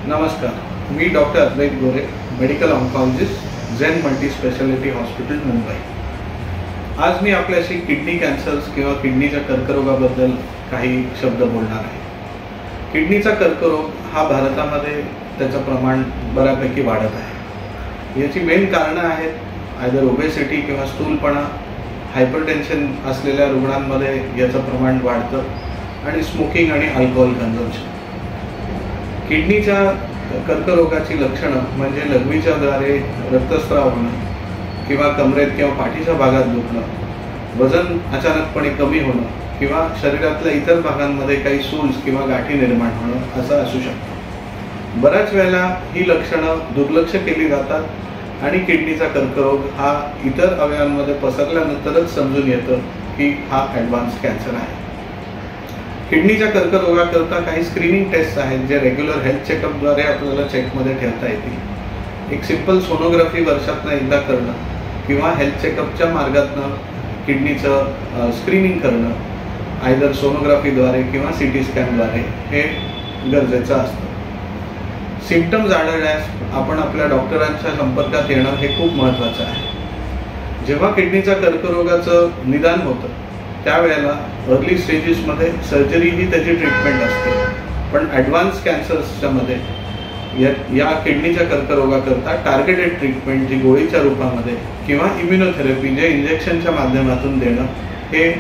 नमस्कार, मी doctor Advait Gore, medical oncologist, Zen multi speciality hospital, Mumbai. आज मी आपल्याशी किडनी कॅन्सर्स किंवा किडनीच्या कर्करोगाबद्दल काही शब्द बोलणार आहे। किडनीचा कर्करोग हा भारतामध्ये त्याचं प्रमाण बऱ्यापैकी वाढत आहे। याची मेन कारणं आहेत आयदर ओबेसिटी किंवा स्थूलपणा, हायपरटेन्शन असलेल्या रुग्णांमध्ये याचं प्रमाण वाढतं आणि स्मोकिंग आणि अल्कोहोल कन्झम्पशन। किडनीच्या कर्करोगाची लक्षणं म्हणजे लघवीच्याद्वारे रक्तस्राव होणं किंवा कमरेत किंवा पाठीच्या भागात दुखणं, वजन अचानकपणे कमी होणं किंवा शरीरातल्या इतर भागांमध्ये काही सूज किंवा गाठी निर्माण होणं असं असू शकतं। बऱ्याच वेळेला ही लक्षणं दुर्लक्ष केली जातात आणि किडनीचा कर्करोग हा इतर अवयवांमध्ये पसरल्यानंतरच समजून येतं की हा ॲडव्हान्स कॅन्सर आहे। किडनीच्या कर्करोगाकरता काही स्क्रीनिंग टेस्ट आहेत जे रेग्युलर हेल्थ चेकअपद्वारे आपल्याला चेकमध्ये ठेवता येतील। एक सिंपल सोनोग्राफी वर्षातनं एकदा करणं किंवा हेल्थ चेकअपच्या मार्गातनं किडनीचं स्क्रीनिंग करणं आयदर सोनोग्राफीद्वारे किंवा CT स्कॅनद्वारे हे गरजेचं असतं। सिम्पटम्स आढळल्यास आपण आपल्या डॉक्टरांच्या संपर्कात येणं हे खूप महत्त्वाचं आहे। जेव्हा किडनीच्या कर्करोगाचं निदान होतं त्यावेळेला अर्ली स्टेजेसमध्ये सर्जरी ही त्याची ट्रीटमेंट असते, पण ॲडव्हान्स कॅन्सर्सच्या मध्ये या किडनीच्या कर्करोगाकरता टार्गेटेड ट्रीटमेंट जी गोळीच्या रूपामध्ये किंवा इम्युनोथेरपी जे इंजेक्शनच्या माध्यमातून देणं हे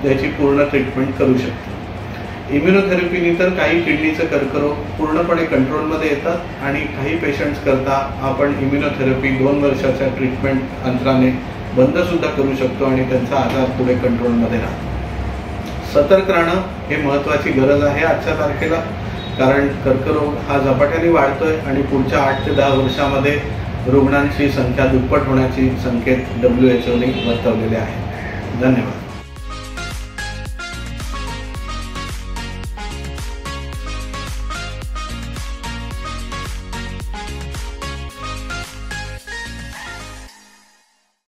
त्याची पूर्ण ट्रीटमेंट करू शकते। इम्युनोथेरपीनी तर काही किडनीचं कर्करोग पूर्णपणे कंट्रोलमध्ये येतात आणि काही पेशंट्स करता आपण इम्युनोथेरपी 2 वर्षाच्या ट्रीटमेंट अंतराने बंदसुद्धा करू शकतो आणि त्यांचा आजार पुढे कंट्रोलमध्ये राहतो। सतर्क राहणं हे महत्त्वाची गरज आहे आजच्या तारखेला, कारण कर्करोग हा झपाट्याने वाढतोय आणि पुढच्या 8 ते 10 वर्षामध्ये रुग्णांची संख्या दुप्पट होण्याची संकेत WHO ने वर्तवलेले आहेत। धन्यवाद।